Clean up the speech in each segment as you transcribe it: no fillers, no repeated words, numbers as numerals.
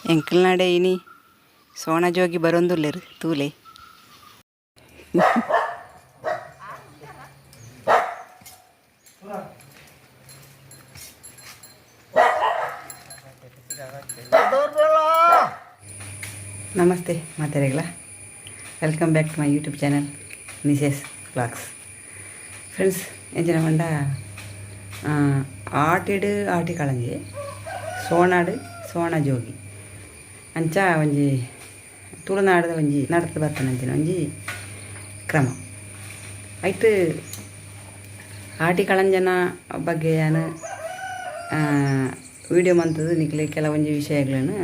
ಎಂಕಲ್ನಾಡೆ ಇನಿ ಸೋಣ ಜೋಗಿ ಬರೊಂದುಲ್ಲೆರ್ ತೂಲೆ ನಮಸ್ತೆ ಮಾತೆರೆಗಳ welcome back to my YouTube channel ನಿಸೇಸ್ ವ್ಲಾಗ್ಸ್. ಫ್ರೆಂಡ್ಸ್ ಎಂಚಿನ ಪಂಡ ಆಟಿಡ್ ಆಟಿ ಕಳಂಜಿ ಸೋಣಾಡು ಸೋಣ ಜೋಗಿ ಅಂಚ ಒಂಜಿ ತುಳುನಾಡದ ಒಂಜಿ ನಡತ ಬರ್ತನಂಚಿನ ಒಂಜಿ ಕ್ರಮ ಐಟ್ ಆಟಿ ಕಳಂಜನ ಬಗ್ಗೆ ನಾನು ವಿಡಿಯೋ ಮಂತದ್ದು ನಿಕ್ಲೆ ಕೆಲವೊಂಜಿ ವಿಷಯಗಳನ್ನು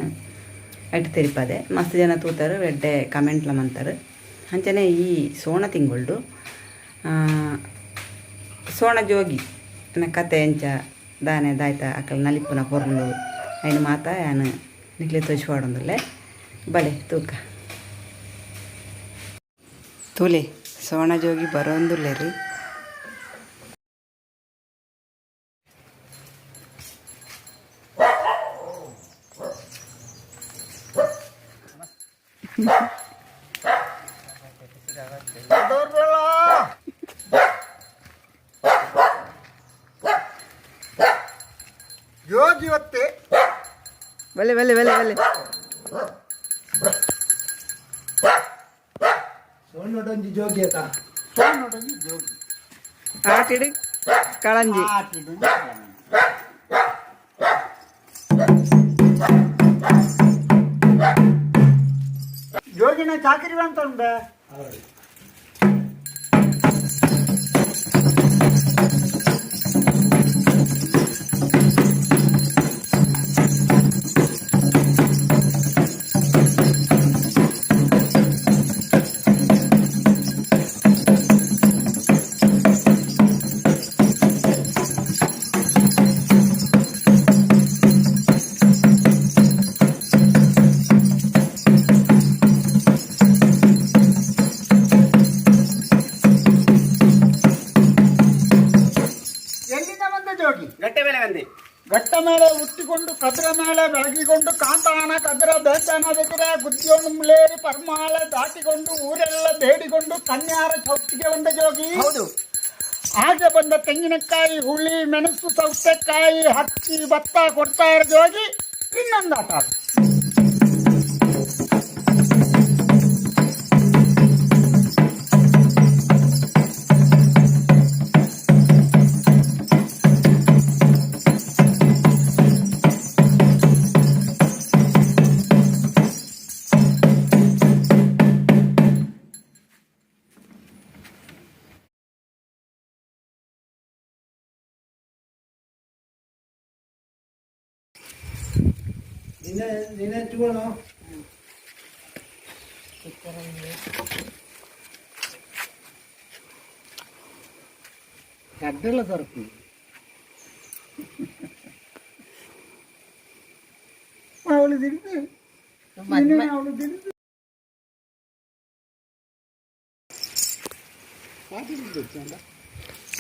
ಐಟ್ ತೆರಿಪದೆ ಮಸ್ತ್ ಜನ ತೂತಾರೆ ಎಡ್ಡೆ ಕಮೆಂಟ್ಲ ಮಂತಾರೆ. ಅಂಚನೆ ಈ ಸೋಣ ತಿಂಗಳು ಸೋಣ ಜೋಗಿ ಕತೆ ಎಂಚ ದಾನೆ ದಾಯ್ತ ಅಕ್ಕಳ ನಲಿಪುನ ಪೊರ್ಲು ಐನು ಮಾತ ಯಾನು ನಿಕ್ಲೆ ತೋಚ್ಪಾಡೊಂದುಲ್ಲೆ ಬಲೆ ತೂಕ ತೂಲೆ ಸೋಣ ಜೋಗಿ ಬರೋಂದುಲ್ಲೆ ರೀ. ಜೋಗಿವತ್ತೆ ಬಲೆ ಬಲೆ ಬಲೆ ಬಲೆ ಸೋಣೊಡೊಂಜಿ ಜೋಗಿ ಆತ ಸೋಣೊಡೊಂಜಿ ಜೋಗಿ ಆಟಿಡು ಕಳಂಜಿ ಜೋಗಿನ ಚಾಕರಿ ಅಂತ ಉಂಡ ಗಟ್ಟ ಮೇಲೆ ಹುಟ್ಟಿಕೊಂಡು ಕದ್ರ ಮೇಲೆ ಬೆಳಗಿಕೊಂಡು ಕಾಂತಾನ ಕದ್ರ ಬೇತಾನ ಬೆದರೆ ಗುದ್ದಿಯನ್ನು ಮುಳೇರಿ ಪರ್ಮಾಳೆ ದಾಟಿಕೊಂಡು ಊರೆಲ್ಲ ಬೇಡಿಕೊಂಡು ಕನ್ಯಾರ ಚೌತಿಗೆ ಬಂದ ಜೋಗಿ. ಹೌದು, ಹಾಗೆ ಬಂದ ತೆಂಗಿನಕಾಯಿ ಹುಳಿ ಮೆಣಸು ಸೌತೆಕಾಯಿ ಹಕ್ಕಿ ಭತ್ತ ಕೊಡ್ತಾ ಇರೋ ಜೋಗಿ ಇನ್ನೊಂದು ಆಟ. ನಿನ್ನೆ ಚೂಡೋ ಗಡ್ಡೆಲ್ಲ ದೊರಕುದು ಅವಳು ತಿಂದು ಅವಳು ತಿಂದು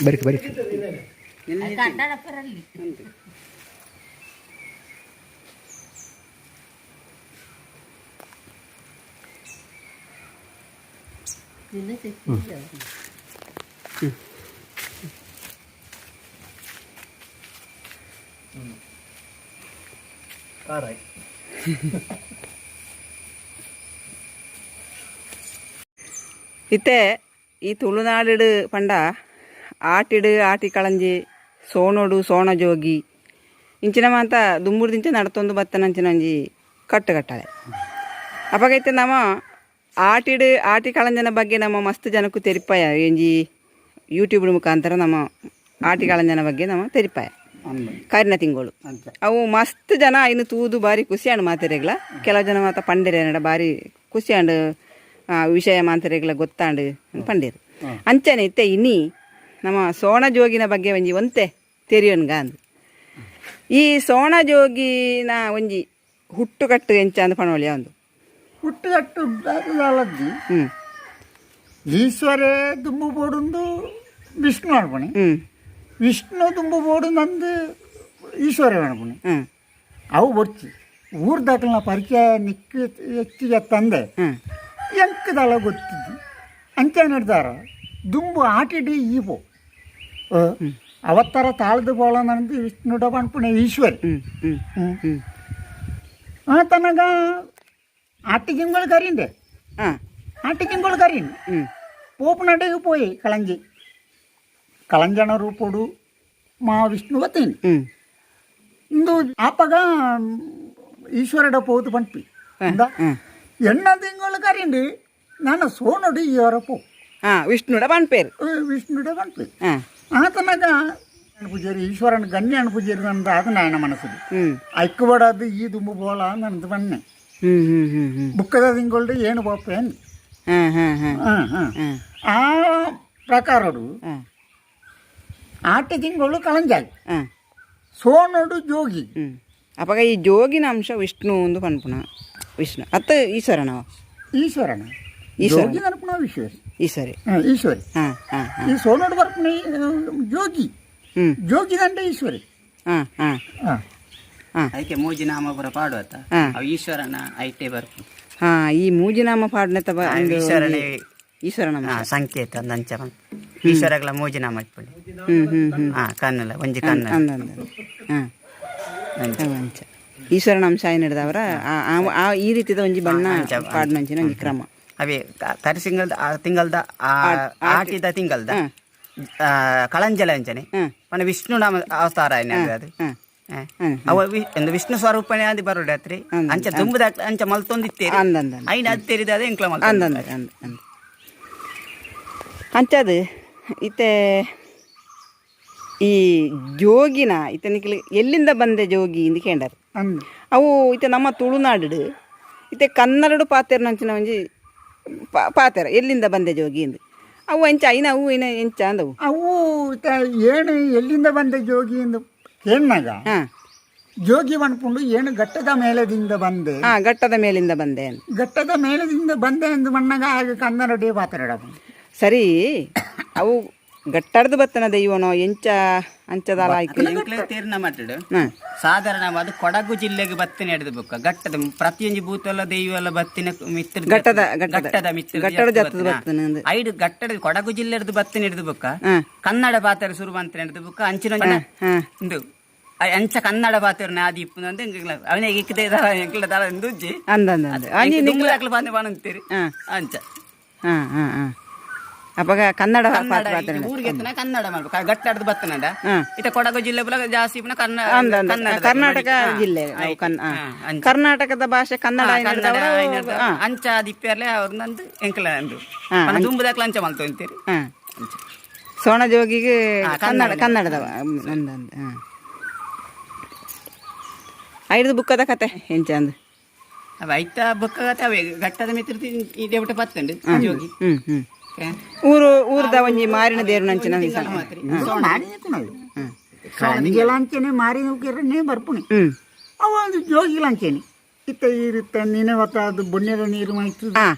ಬರೀ ಬರೀ ಇತ್ತೆ ಈ ತುಳುನಾಡು ಪಂಡ ಆಟಿಡು ಆಟಿ ಕಳಂಜಿ ಸೋಣೋಡು ಸೋಣ ಜೋಗಿ ಇಂಚಿನ ಮಾತ ದುಂಬುರ್ದಿಂಚ ನಡ್ತೊಂದು ಬತ್ತನಂಚಿನ ಒಂಜಿ ಕಟ್ಟು ಕಟ್ಟಳೆ ಅಪಗೈತೆ ನಮ್ಮ ಆಟಿಡು ಆಟಿ ಕಳಂಜನ ಬಗ್ಗೆ ನಮ್ಮ ಮಸ್ತ್ ಜನಕ್ಕೂ ತೆರಿಪಾಯ ಎಂಜಿ ಯೂಟ್ಯೂಬ್ ಮುಖಾಂತರ ನಮ್ಮ ಆಟಿ ಕಳಂಜನ ಬಗ್ಗೆ ನಮ್ಮ ತೆರಿಪಾಯ ಕಾರಿನ ತಿಂಗಳು ಅವು ಮಸ್ತ್ ಜನ ಇನ್ನು ತೂದು ಬಾರಿ ಖುಷಿಯಾಣ ಮಾತೆರೆಗ್ಲ ಕೆಲವು ಜನ ಮಾತ ಪಂಡಿರೆ ನಡ ಬಾರಿ ಖುಷಿಯಾண்டு ವಿಷಯ ಮಾತೆರೆಗ್ಲ ಗೊತ್ತಾಂಡು ಪಂಡಿರು ಅಂಚನೆ ಇತ್ತೆ ಇನ್ನಿ ನಮ್ಮ ಸೋಣ ಜೋಗಿನ ಬಗ್ಗೆ ಒಂಜಿ ಒಂತೆ ತೆರಿಯೋನ್ಗ ಅಂದು ಈ ಸೋಣ ಜೋಗಿನ ಒಂಜಿ ಹುಟ್ಟುಕಟ್ಟು ಎಂಚ ಅಂದು ಪಣವಳಿಯ ಒಂದು ಹುಟ್ಟುಕಟ್ಟು ಈಶ್ವರೇ ದುಂಬು ಬೋಡುಂದು ವಿಷ್ಣು ಅನ್ಪಣಿ ವಿಷ್ಣು ದುಂಬು ಬೋಡು ನಂದು ಈಶ್ವರ ಅನ್ಪಣಿ ಅವು ಬೊಚ್ಚಿ ಊರ್ದಾಕಲ್ನ ಪರಿಚಯ ನಿಕ್ಕಿ ಹೆಚ್ಚಿಗೆ ತಂದೆ ಹ್ಮ್ ಎಂಕದಲ್ಲ ಗೊತ್ತಿದ್ದು ಅಂಚೆ ನಡೆದಾರ ದುಂಬು ಆಟಿಡಿ ಈಪೋ ಅವತ್ತರ ತಾಳ್ದು ಬೋಳ ನಂದು ವಿಷ್ಣುಡ ಪಣ್ಪುಣೆ ಈಶ್ವರಿ ಹ್ಮ್ ಹ್ಮ್ ಹ್ಮ್. ಹ್ಮ್ ತನಗ ആട്ടിക്കുമ്പോൾ കറിയുണ്ട് ആ ആട്ടിക്കുമ്പോൾ കറിയുണ്ട് ಹ್ಮ್ പോപ്പനാട്ടേക്ക് പോയി കളഞ്ചി കളഞ്ചണ ರೂಪೋಡು మా విష్ణు వతేని ಹ್ಮ್ ಇಂದು ಆಪಗ ಈಶ್ವರಡ ಪೋದು ಪಂಪಿ ಇಂದ ಎಣ್ಣ ತಿಂಗಳು ಕರಿಂಡು ನಾನು ಸೋನಡು ಇವರಪ್ಪು ಆ ವಿಷ್ಣುಡ ಪನ್ಪೇರು ವಿಷ್ಣುಡ ಪಂಪಿ ಆ ಆತನಾಗ ಪೂಜಾರಿ ಈಶ್ವರನ ಗಣ್ಯ ಪೂಜಾರಿ ನಂದು ಅದು ನಾಯನ ಮನಸ್ಸಿಗೆ ಹ್ಮ್ ಐಕ್ಯಬಡದು ಈ ದುಂಬು ಬೋಲ ನಂದು ಬನ್ನೆ ಹ್ಮ್ ಹ್ಮ್ ಹ್ಮ್ ಹ್ಮ್ ಬುಕ್ಕದ ತಿಂಗಳು ಏನು ಬಾಪೇನು ಹಾ ಹಾ ಹಾ ಆ ಪ್ರಕಾರಡು ಹಾ ಆಟ ತಿಂಗಳು ಕಳಂಜಾಗಿ ಹಾ ಸೋನಡು ಜೋಗಿ ಹ್ಮ್ ಅಪ್ಪಗ ಈ ಜೋಗಿನ ಅಂಶ ವಿಷ್ಣು ಒಂದು ಪನ್ಪುನ ವಿಷ್ಣು ಅತ್ತ ಈಶ್ವರನವ ಈಶ್ವರನ ಈಶ್ವರ. ಜೋಗಿ ನರಪುಣ ಈಶ್ವರಿ ಈಶ್ವರಿ ಈಶ್ವರಿ ಹಾ ಹಾ ಹಾ ಈ ಸೋನಡು ಬರ್ಪುಣ ಜೋಗಿ ಹ್ಮ್ ಜೋಗಿ ದಂಡ ಈಶ್ವರಿ ಹಾ ಹಾ ಹಾ ಹಾ ಅದಕ್ಕೆ ಮೂಜಿನಾಮ ಪುರ ಪಾಡುವತ್ತ ಹಾ. ಅವು ಈಶ್ವರನ ಐಟೆ ಬರ್ಪು ಹಾ ಈ ಮೂಜಿನಾಮ ಪಾಡ್ನೆ ತಬ ಈಶ್ವರನೇ ಈಶ್ವರನ ಸಂಕೇತ ನಂಚ ಈಶ್ವರಗಳ ಮೂಜಿನಾಮ ಇಟ್ಬಿಡಿ ಹ್ಮ್ ಹ್ಮ್ ಹ್ಮ್ ಕನ್ನಲ್ಲ ಒಂಜಿ ಕನ್ನಲ್ಲ ಅಂದಂದ ಹಾ ಅಂಚ ಈಶ್ವರನ ಅಂಶ ಏನು ಹಿಡ್ದವ್ರ ಆ ಈ ರೀತಿದ ಒಂಜಿ ಬಣ್ಣ ಪಾಡ್ನಂಚಿನ ಒಂಜಿ ಕ್ರಮ ಅವೇ ಕರಿಸಿಂಗಲ್ದ ತಿಂಗಲ್ದ ಆಟಿದ ತಿಂಗಲ್ದ ಕಳಂಜಲ ಅಂಚನೆ ಹ್ಮ್ ಪನ ವಿಷ್ಣು ನಾಮ ಅವತಾರ ಅದು ಹ್ಮ್ ಅವ ಒಂದು ವಿಷ್ಣು ಸ್ವರೂಪನೇ ಅದು ಬರೋಡು ಅತ್ರಿ ಅಂಚ ದುಂಬದ ಅಂಚ ಮಲ್ತೊಂದಿತ್ತೇರಿ ಅಂದಂದ ಐನ ಅದು ತೆರಿದ ಅದು ಎಂಕ್ಲ ಮಲ್ತ ಅಂದಂದ ಅಂದ ಅಂಚದು ಇತ್ತೆ ಈ ಜೋಗಿನ ಇತನಿಗೆ ಎಲ್ಲಿಂದ ಬಂದೆ ಜೋಗಿ ಇಂದು ಕೇಂಡರು ಅಂದು ಅವು ಇತ್ತೆ ನಮ್ಮ ತುಳುನಾಡು ಇತ್ತೆ ಕನ್ನಡಡು ಪಾತೆರ ನಂಚಿನ ಒಂಜಿ ಪಾತೆರ ಎಲ್ಲಿಂದ ಬಂದೆ ಜೋಗಿ ಇಂದು ಅವು ಎಂಚ ಐನ ಅವು ಐನ ಎಂಚ ಅಂದವು ಅವು ಏನು ಎಲ್ಲಿಂದ ಬಂದ ಜೋಗಿ ಎಂದು ಕೇಳಿನಾಗ ಹಾಂ ಜೋಗಿ ಬಣ್ಪುಂಡು ಏನು ಘಟ್ಟದ ಮೇಲದಿಂದ ಬಂದೆ ಹಾಂ ಘಟ್ಟದ ಮೇಲಿಂದ ಬಂದೆ ಅಂತ ಘಟ್ಟದ ಮೇಲದಿಂದ ಬಂದೆ ಎಂದು ಮಣ್ಣಾಗ ಹಾಗೆ ಕನ್ನಡೇ ಪಾತ್ರಡ ಸರಿ ಅವು ಗಟ್ಟಡ್ದು ಬತ್ತನ ದೈವನೋ ಎಂಚ ಅಂಚದಾಲ ಆಯ್ಕೆ ಎಂಕ್ಲೆ ತೇರಿನ ಮಟ್ಟಡು ಹಾಂ ಸಾಧಾರಣವಾದ ಕೊಡಗು ಜಿಲ್ಲೆಗೆ ಬತ್ತಿನ ಹಿಡಿದು ಬುಕ್ಕ ಘಟ್ಟದ ಪ್ರತಿಯೊಂದು ಭೂತೆಲ್ಲ ದೈವ ಬತ್ತಿನ ಮಿತ್ರ ಘಟ್ಟದ ಮಿತ್ರ ಗಟ್ಟಡ ಜತ್ತದ ಬತ್ತನ ಅಂದು ಐದು ಘಟ್ಟದ ಕೊಡಗು ಜಿಲ್ಲೆ ಹಿಡಿದು ಬತ್ತಿನ ಹಿಡಿದು ಬುಕ್ಕ ಹಾಂ ಕನ್ನಡ ಪಾತ್ರ ಶುರು ಅಂತ ಹಿಡಿದು ಬುಕ್ಕ ಅಂಚಿನ ಹಾಂ ಇಂದು ಅಂಚ ಕನ್ನಡ ಪಾತ್ರ ಆದಿ ಇಪ್ಪು ಅಂತ ಅವನೇ ಇಕ್ಕದೆ ಎಂಕ್ಲ ದಾರ ಇಂದುಜ್ಜಿ ಅಂದಂದ ಅಂಜಿ ದುಂಬುದಾಕ್ಲ ಬಾಂದೆ ಬಾಣಂತೀರಿ ಹಾಂ ಅಂಚ ಹಾಂ ಹಾಂ ಹಾಂ ಅವಾಗ ಕನ್ನಡ ಕನ್ನಡ ಈಗ ಊರಿಗೆ ಎತ್ತನ ಕನ್ನಡ ಮಾಡ್ಬೇಕು ಗಟ್ಟಾಡ್ದು ಬತ್ತನಂಡ ಹಾಂ ಇತ ಕೊಡಗು ಜಿಲ್ಲೆ ಬುಲ ಜಾಸ್ತಿ ಪುನಃ ಕರ್ನಾಟಕ ಜಿಲ್ಲೆ ಅವು ಕರ್ನಾಟಕದ ಭಾಷೆ ಕನ್ನಡ ಅಂಚ ದಿಪ್ಪರ್ಲೆ ಅವ್ರನ್ನಂದು ಎಂಕಲ ಅಂದು ಹಾಂ ದುಂಬುದಾಕ್ಲ ಅಂಚ ಮಲ್ತು ಅಂತೀರಿ ಹಾಂ ಸೋಣ ಜೋಗಿಗೆ ಕನ್ನಡದವ ಅಂದಂದ ಹಾಂ ಐದು ಬುಕ್ಕದ ಕತೆ ಎಂಚ ಅಂದು ಅವ ಐತ ಬೊಕ್ಕ ಅವೇ ಘಟ್ಟದ ಮಿತ್ರ ಇದೇ ಬಿಟ್ಟು ಬತ್ತಂಡು ಜೋಗಿ ಹ್ಞೂ ಹ್ಞೂ ಊರದ ಒಂಜಿ ಮಾರಿನ ದೇವ್ರ ನಂಚಿನ ಕಳಂಜಲಾಂಚನೆ ಮಾರಿ ನೌಕರನ್ನೇ ಬರ್ಪುಣಿ ಹ್ಞೂ ಅವ ಒಂದು ಜೋಗಿಲಾಂಚನೆ ಇತ್ತ ಇರುತ್ತ ನೀನೆ ಹೊತ್ತ ಅದು ಬೊನ್ನೆದ ನೀರು ಮಾಯ್ತದ ಹಾಂ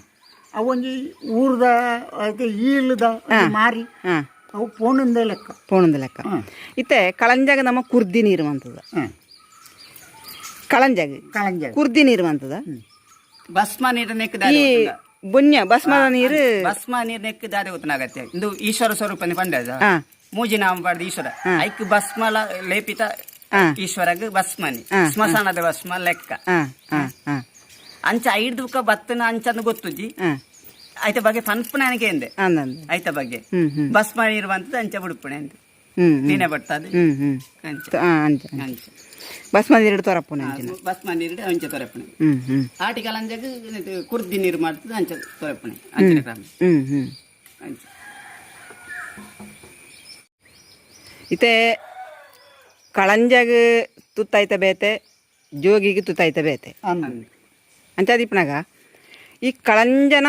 ಅವೊಂಜಿ ಊರ್ದ ಅದಕ್ಕೆ ಈಳ್ದ ಮಾರಿ ಹಾಂ ಅವು ಪೋಣಿಂದ ಲೆಕ್ಕ ಪೋಣದ ಲೆಕ್ಕ ಇತ್ತೆ ಕಳಂಜಾಗ ನಮ್ಮ ಕುರ್ದಿ ನೀರು ಅಂತದ ಕಳಂಜಾಗ ಕಳಂಜ ಕುರ್ದಿ ನೀರು ಅಂತದ ಭಸ್ಮ ನೀರು ನೆಕ್ಕದ ಈ ಬೊನ್ಯ ಭಸ್ಮದ ನೀರು ಭಸ್ಮ ನೀರು ನೆಕ್ಕದಾರೆ ಗೊತ್ತನಾಗತ್ತೆ ಇದು ಈಶ್ವರ ಸ್ವರೂಪನೇ ಪಂಡದ ಹಾಂ ಮೂಜಿ ನಾಮ ಪಡೆದ ಈಶ್ವರ ಐಕ್ ಭಸ್ಮ ಲೇಪಿತ ಹಾಂ ಈಶ್ವರಗ್ ಭಸ್ಮನಿ ಸ್ಮಶಾನದ ಭಸ್ಮ ಲೆಕ್ಕ ಹಾಂ ಹಾಂ ಹಾಂ ಅಂಚ ಐದು ಬತ್ತನ ಅಂಚನ್ನು ಗೊತ್ತುಜಿ ಹಾಂ ಐತ ಬಗ್ಗೆ ಪನ್ಪುನ ನನಗೆ ಎಂದೆ ಅಂದಂದ ಐತ ಬಗ್ಗೆ ಹ್ಞೂ ಹ್ಞೂ ಭಸ್ಮ ಇರುವಂತದ್ದು ಅಂಚ ಬಿಡುಪುಣೆ ಅಂತ ಹ್ಞೂ ನೀನೆ ಬರ್ತದೆ ಹ್ಞೂ ಹ್ಞೂ ಅಂಚ ಹಾಂ ಅಂಚ ಅಂಚ ಭಸ್ಮ ನೀರು ತೊರಪ್ಪುನ ಅಂಚಿನ ಭಸ್ಮ ನೀರು ಅಂಚ ತೊರಪುಣೆ ಹ್ಞೂ ಹ್ಞೂ ಆಟಿ ಕಲಂಜಗ್ ಕುರ್ದಿ ನೀರು ಮಾಡ್ತದೆ ಅಂಚ ತೊರಪುಣೆ ಅಂಚಿನ ಕ್ರಮ ಹ್ಞೂ ಹ್ಞೂ ಅಂಚ ಇತ್ತೆ ಕಳಂಜಾಗ ತುತ್ತಾಯ್ತ ಬೇತೆ ಜೋಗಿಗೆ ತುತ್ತಾಯ್ತ ಬೇತೆ ಅಂಚಾದಿಪ್ಪನಾಗ ಈ ಕಳಂಜನ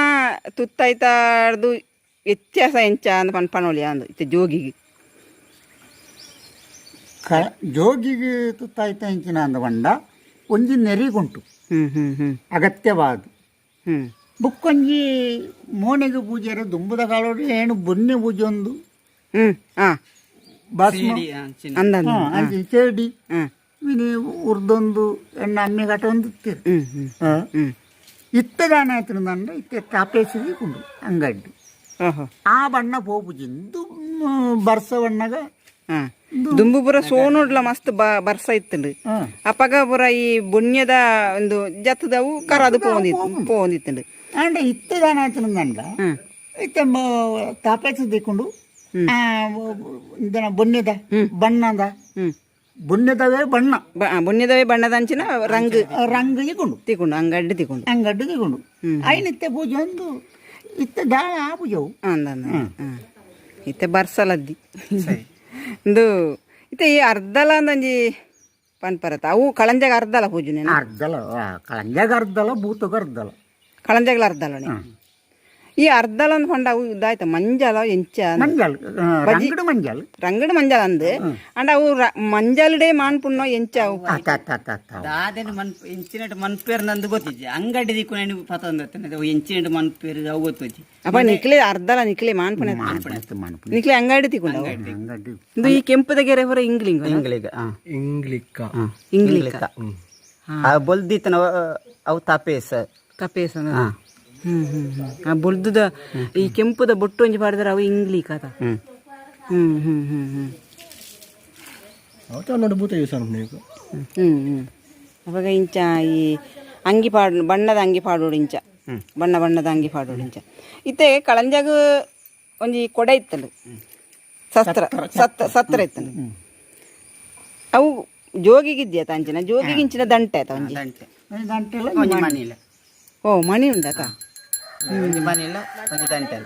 ತುತ್ತಾಯ್ತಾಡ್ದು ವ್ಯತ್ಯಾಸ ಎಂಚ ಅಂದ್ ಪನ್ಪನೊಲಿಯ ಅಂದು ಇತ್ತೆ ಜೋಗಿಗೆ ಜೋಗಿಗೆ ತುತ್ತಾಯ್ತ ಇಂಚಿನ ಅಂದವಂಡ ಒಂಜಿ ನೆರಿಗುಂಟು ಹ್ಞೂ ಹ್ಞೂ ಹ್ಞೂ ಅಗತ್ಯವಾದ ಹ್ಞೂ ಬುಕ್ಕೊಂಜಿ ಮೋನೆಗೆ ಪೂಜೆರ ದುಂಬುದ ಕಾಲೋಡು ಏನು ಬೊನ್ನೆ ಪೂಜೆ ಒಂದು ಹ್ಞೂ ಹಾಂ ಭಸ್ಮ ಅಂದಂದ ಅಂಚೆ ಚೇಡಿ ಹಾಂ ಇನಿ ಉರ್ದೊಂದು ಎಣ್ಣೆ ಅಮ್ಮೆ ಗಟ ಒಂದು ಇತ್ತೀರಿ ಹ್ಮ್ ಹ್ಮ್ ಹ್ಮ್ ಇತ್ತ ಗಾನ ಆಯ್ತಿಂದಂಡ ಇತ್ತ ತಾಪೇಸಿಗೆ ಕುಂಡು ಅಂಗಡ್ಡಿ ಓಹೋ ಆ ಬಣ್ಣ ಪೋಪುಜಿಂದು ಬರ್ಸ ಬಣ್ಣಗ ಹಾ ದುಂಬು ಪೂರ ಸೋನೋಡ್ಲ ಮಸ್ತ್ ಬರ್ಸ ಇತ್ತಂಡು ಅಪ್ಪಗ ಪೂರ ಈ ಬುಣ್ಯದ ಒಂದು ಜತ್ತದವು ಕರದು ಪೋಂದಿತ್ತಂಡು ಅಂಡ ಇತ್ತ ಗಾನ ಆಯ್ತಿಂದಂಡ ಇತ್ತ ತಾಪೇಸಿ ದಿಕ್ಕೊಂಡು ಬುಣ್ಯದ ಬಣ್ಣದ ಬುಣ್ಯದವೇ ಬಣ್ಣ ಬುಣ್ಯದವೇ ಬಣ್ಣದ ಅಂಚಿನ ರಂಗ್ ರಂಗ್ ತಿಕೊಂಡು ತಿಕೊಂಡು ಅಂಗಡ್ಡಿ ತಿಕೊಂಡು ಐನಿತ್ತೆ ಪೂಜೆ ಒಂದು ಇತ್ತ ದಾಳ ಆ ಪೂಜೆವು ಅಂದ ಇತ್ತೆ ಬರ್ಸಲದ್ದಿ ಇಂದು ಇತ್ತೆ ಈ ಅರ್ಧಲ ಅಂದಂಜಿ ಪನ್ಪರತ ಅವು ಕಳಂಜಾಗ ಅರ್ಧಲ ಪೂಜನೆ ಅರ್ಧಲ ಕಳಂಜಾಗ ಅರ್ಧಲ ಭೂತಗ ಅರ್ಧಲ ಕಳಂಜಾಗಲ ಅರ್ಧಲನೆ ಈ ಅರ್ಧಲ ಅಂದ್ಕೊಂಡ ಅವು ಇದಾಯ್ತ ಮಂಜಾಲ ಎಂಚ ಮಂಜಾಲ್ ರಂಗಡು ಮಂಜಾಲ್ ರಂಗಡು ಮಂಜಾಲ ಅಂದ್ ಅಂಡ್ ಅವು ಮಂಜಾಲಡೆ ಮಾನ್ಪುಣ್ಣೋ ಎಂಚ ಅವು ದಾದೆನು ಎಂಚಿನಟ್ಟು ಮನ್ಪೇರು ನಂದು ಗೊತ್ತಿಜ್ಜಿ ಅಂಗಡಿ ದಿಕ್ಕು ನೆನಪು ಪತೊಂದು ಎಂಚಿನಟ್ಟು ಮನ್ಪೇರು ಅವು ಗೊತ್ತುಜ್ಜಿ ಅಪ್ಪ ನಿಕ್ಲೆ ಅರ್ಧಲ ನಿಕ್ಲೆ ಮಾನ್ಪುಣ ನಿಕ್ಲೆ ಅಂಗಡಿ ತಿಕೊಂಡು ಇದು ಈ ಕೆಂಪದ ಗೆರೆ ಹೊರ ಇಂಗ್ಲಿಂಗ್ ಇಂಗ್ಲಿಕ್ಕ ಬೊಲ್ದಿತ್ತನ ಅವು ತಪೇಸ ತಪೇಸ ಆ ಬೊಲ್ದುದ ಈ ಕೆಂಪುದ ಬೊಟ್ಟು ಒಂಜಿ ಪಾಡಿದ್ರೆ ಅವು ಇಂಗ್ಲಿ ಕಥ ಅವಾಗ ಇಂಚ ಈ ಅಂಗಿ ಪಾಡು ಬಣ್ಣದ ಅಂಗಿ ಪಾಡೋಡು ಇಂಚ ಬಣ್ಣದ ಅಂಗಿ ಪಾಡೋಡು ಇಂಚ ಇತ್ತೆ ಕಳಂಜಾಗ ಒಂಜಿ ಕೊಡೆ ಇತ್ತಲ್ಲ ಸತ್ರ ಇತ್ತಲ್ಲ ಅವು ಜೋಗಿಗಿದ್ಯಾ ಅಂಚಿನ ಜೋಗಿಗಿಂಚಿನ ದಂಟೆ ಆಯ್ತಾ ಒಂಜಿ ದಂಟೆಲ್ಲ ಓ ಮಣಿ ಉಂಡಾತ ಮನೆಯಲ್ಲ ಒಂದು ದಂಟೆ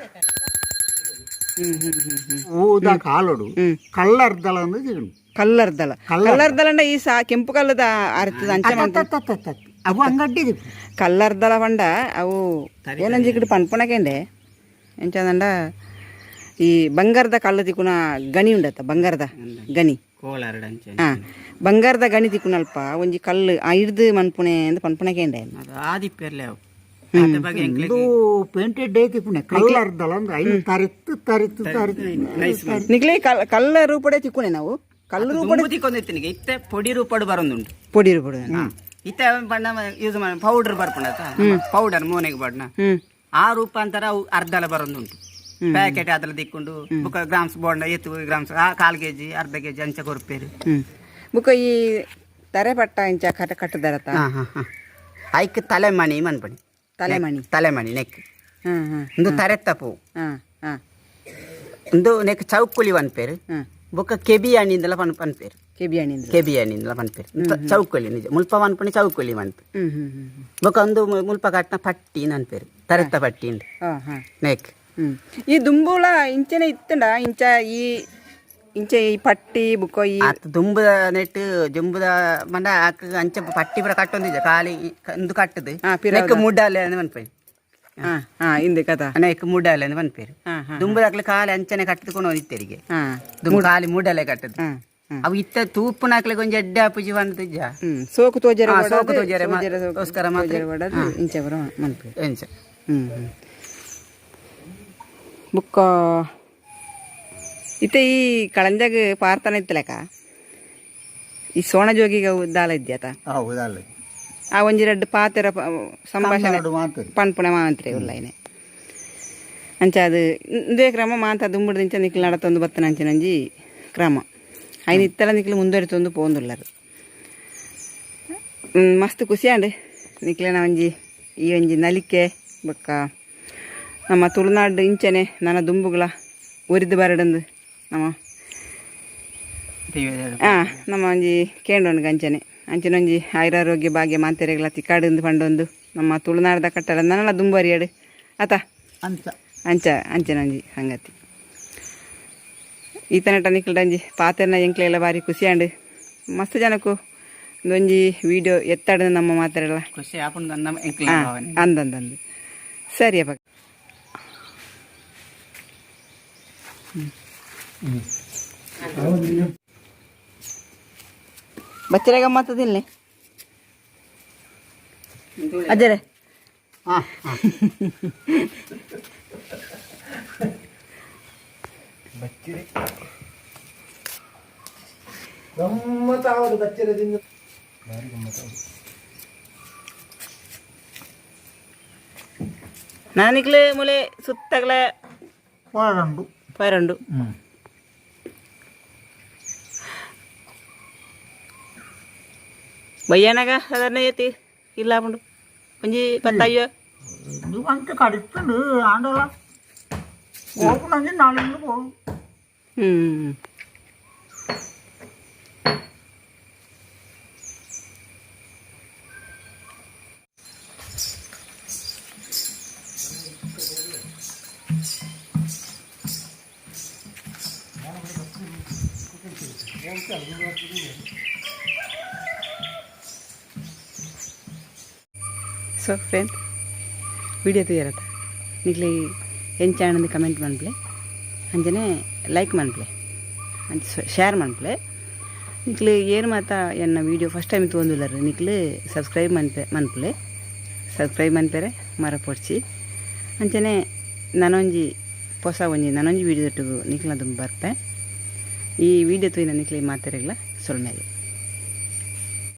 ಊದ ಕಾಲೋಡು ಕಲ್ಲರ್ದಲ ಅಂದ್ರೆ ತಿಗಳು ಕಲ್ಲರ್ದಲ ಅಂಡ ಈ ಕೆಂಪು ಕಲ್ಲದ ಅರ್ಥದ ಅಂಚೆ ಅವು ಅಂಗಡ್ಡಿ ಕಲ್ಲರ್ದಲ ಪಂಡ ಅವು ಏನಂಜಿ ಇಕ್ಕಡು ಪನ್ಪಣಕೆಂಡೆ ಎಂಚಂದಂಡ ಈ ಬಂಗಾರದ ಕಲ್ಲು ತಿಕ್ಕುನ ಗಣಿ ಉಂಡತ್ತ ಬಂಗಾರದ ಗಣಿ ಹಾ ಬಂಗಾರದ ಗಣಿ ತಿಕ್ಕುನಲ್ಪ ಒಂಜಿ ಕಲ್ಲು ಹಿಡ್ದು ಮನ್ಪುಣೆ ಅಂತ ಪನ್ಪಣಕೆಂಡೆ ಆದಿಪ್ಪೆರ್ಲೆ ಅವು ಪೇಂಟೆಡ್ ಡೇ ತಿಕ್ಕುನೆ ಕಲ್ಲರ್ದಲ ಅಂದ್ರೆ ಐದು ತರಿತ್ತು ನಿಕ್ಲೆ ಕಲ್ಲ ರೂಪಡೆ ತಿಕ್ಕುನೆ ನಾವು ಕಲ್ಲು ರೂಪಡೆ ತಿಕ್ಕೊಂದಿತ್ತು ಇತ್ತೆ ಪೊಡಿ ರೂಪಡು ಬರೊಂದುಂಟು ಪೊಡಿ ರೂಪಡು ಇತ್ತೆ ಬಣ್ಣ ಯೂಸ್ ಮಾಡಿ ಪೌಡರ್ ಬರ್ಪುಂಡತ ಪೌಡರ್ ಮೋನೆಗೆ ಬಣ್ಣ ಆ ರೂಪಾಂತರ ಅವು ಅರ್ಧಲ ಬರೊಂದುಂಟು ಪ್ಯಾಕೆಟ್ ಅದೆಲ್ಲ ದಿಕ್ಕೊಂಡು ಬುಕ್ಕ ಗ್ರಾಮ್ಸ್ ಬೋಂಡ ಎತ್ತು ಗ್ರಾಮ್ಸ್ 1/4 kg ಅರ್ಧ kg ಅಂಚ ಕೊರ್ಪೇರು ಬುಕ್ಕ ಈ ತರೆ ಪಟ್ಟ ಇಂಚ ಕಟ್ಟದರತ ಐಕ್ ತಲೆಮಣಿ ಮನ್ಪಣಿ ತಲೆಮಣಿ ನೆಕ್ ಒಂದು ತರೆತ್ತಪು ಒಂದು ನೆಕ್ ಚೌಕುಲಿ ಪನ್ಪೇರು ಬೊಕ್ಕ ಕೆಬಿ ಹಣ್ಣಿಂದಲ ಪನ್ಪೇರು ಕೆಬಿ ಹಣ್ಣಿಂದಲ ಪನ್ಪೇರು ಚೌಕುಲಿ ನಿಜ ಮುಲ್ಪ ಪನ್ಪಣಿ ಚೌಕುಲಿ ಪನ್ಪೇರು ಬೊಕ್ಕ ಒಂದು ಮುಲ್ಪ ಕಟ್ನ ಪಟ್ಟಿ ನನ್ಪೇರು ತರೆತ್ತ ಪಟ್ಟಿ ಉಂಟು ನೆಕ್ ಈ ದುಂಬುಲ ಇಂಚನೆ ಇತ್ತಂಡ ಇಂಚೆ ಈ ಪಟ್ಟಿ ಬುಕ್ಕ ಈ ದುಂಬುದ ನೆಟ್ ಜುಂಬುದ ಮಂಡ ಅಂಚ ಪಟ್ಟಿ ಪುರ ಕಟ್ಟೊಂದಿದ್ದ ಖಾಲಿ ಒಂದು ಕಟ್ಟದು ನೆಕ್ ಮುಡ್ಡಾಲೆ ಅಂತ ಪನ್ಪೇರು ಹಿಂದೆ ಕಥಾ ನೆಕ್ ಮುಡ್ಡಾಲೆ ಅಂತ ಪನ್ಪೇರು ದುಂಬುದಾಗ್ಲಿ ಖಾಲಿ ಅಂಚನೆ ಕಟ್ಟಿದ್ಕೊಂಡು ಹೋಗಿತ್ತರಿಗೆ ದುಂಬು ಖಾಲಿ ಮುಡ್ಡಾಲೆ ಕಟ್ಟದು ಅವು ಇತ್ತ ತೂಪು ನಾಕ್ಲಿಗೆ ಒಂಜಿ ಎಡ್ಡೆ ಅಪ್ಪುಜಿ ಬಂದಿದ್ದ ಸೋಕು ತೋಜರೆ ಗೋಸ್ಕರ ಇಂಚೆ ಬರ ಮನ್ಪೇರು ಎಂಚ ಬುಕ್ಕ ಇತ್ತೆ ಈ ಕಳಂಜಾಗ ಪಾರ್ಥನ ಇತ್ತಲಕ ಈ ಸೋಣ ಜೋಗಿಗ ದಾಲ ಇದ್ಯಾತ ಆ ಒಂಜಿ ರಡ್ಡು ಪಾತೆರ ಸಂಭಾಷಣೆ ಪನ್ಪುಣೆ ಮಾಂತ್ರೆ ಉಳ್ಳಾಯ್ನೆ ಅಂಚ ಅದು ಇದೇ ಕ್ರಮ ಮಾತ ದುಂಬುಡು ದಿಂಚ ನಿಕ್ಲು ನಡತೊಂದು ಬತ್ತನ ಅಂಚಿನಂಜಿ ಕ್ರಮ ಐನು ಇತ್ತಲ ನಿಕ್ಲು ಮುಂದುವರಿತೊಂದು ಪೋಂದುಳ್ಳರು ಮಸ್ತ್ ಖುಷಿಯಾಂಡು ನಿಕ್ಲೆನ ಒಂಜಿ ಈ ಒಂಜಿ ನಲಿಕೆ ಬೊಕ್ಕ ನಮ್ಮ ತುಳುನಾಡು ಇಂಚನೆ ನನ್ನ ದುಂಬುಗಳ ಒರಿದು ಬರಡಂದು ನಮ್ಮ ನಮ್ಮ ಒಂಜಿ ಕೇಂಡೊಂಡು ಅಂಚನೆ ಒಂಜಿ ಆಯುರಾರೋಗ್ಯ ಭಾಗ್ಯ ಮಾತೆರೆಗಳ ತಿಕ್ಕಾಡು ಪಂಡೊಂದು ನಮ್ಮ ತುಳುನಾಡದ ಕಟ್ಟಡ ನನ್ನ ದುಂಬರಿಯಾಡು ಆತ ಅಂಚನಂಜಿ ಸಂಗತಿ ಈತನಟ ನಿಕ್ಲಂಜಿ ಪಾತೆರ್ನ ಎಂಕ್ಲೆಲ್ಲ ಬಾರಿ ಖುಷಿಯಾಂಡು ಮಸ್ತ್ ಜನಕ್ಕೂ ಒಂದೊಂಜಿ ವಿಡಿಯೋ ಎತ್ತಾಡು ನಮ್ಮ ಮಾತೆರೆಲ್ಲ ಖುಷಿ ಅಂದಂದು ಸರಿ ಅಪ್ಪ ಬಚ್ಚರೆ ಗಮ್ಮತ್ತದಿಲ್ಲ ಅಜ್ಜರೆ ಗಮ್ಮತ್ತಾವದು ಬಚ್ಚರದಿಂದ ನಾನಿಕ್ಲೆ ಮೂಲೆ ಸುತ್ತಗಲ ಪರಂಡು ಪರಂಡು ಬಯ್ಯನಾಗ ಸಾಧಾರಣ ಐತಿ ಇಲ್ಲ ಪುಂಡು ಒಂಜಿ 10 ಅಯ್ಯೋ ಇದು ಅಂತ ಕಡಿತಂಡು ಆಂಡಲ ಓಪನ್ ನಾಳೆ ಹೋಗು ಸೊ ಫ್ರೆಂಡ್ ವಿಡಿಯೋ ತೂಯರತ್ತ ನಿಕ್ಲಿ ಎಂಚಾಣಂದು ಕಮೆಂಟ್ ಮನ್ಪ್ಲೆ ಅಂಜನೆ ಲೈಕ್ ಮನ್ಪ್ಲೆ ಅಂಚ ಶೇರ್ ಮನ್ಪ್ಲೆ ನಿಕ್ಲು ಏನು ಮಾತಾ ಎನ್ನ ವೀಡಿಯೋ ಫಸ್ಟ್ ಟೈಮ್ ತೊಂದುಲ್ಲರು ನಿಕ್ಲು ಸಬ್ಸ್ಕ್ರೈಬ್ ಮನ್ಪ್ಲೆ ಸಬ್ಸ್ಕ್ರೈಬ್ ಮನ್ಪೆರೆ ಮರ ಪೊಡ್ಚಿ ಅಂಚನೆ ನನೊಂಜಿ ಹೊಸ ನನೊಂಜಿ ವೀಡಿಯೋ ತೊಟ್ಟು ನಿಕ್ಲದು ಬರ್ಪೆ ಈ ವಿಡಿಯೋ ತೂಯಿನ ನಿಕ್ಲಿ ಮಾತಾರೆಗ್ಲ ಸೊಲ್ಮೇಲೆ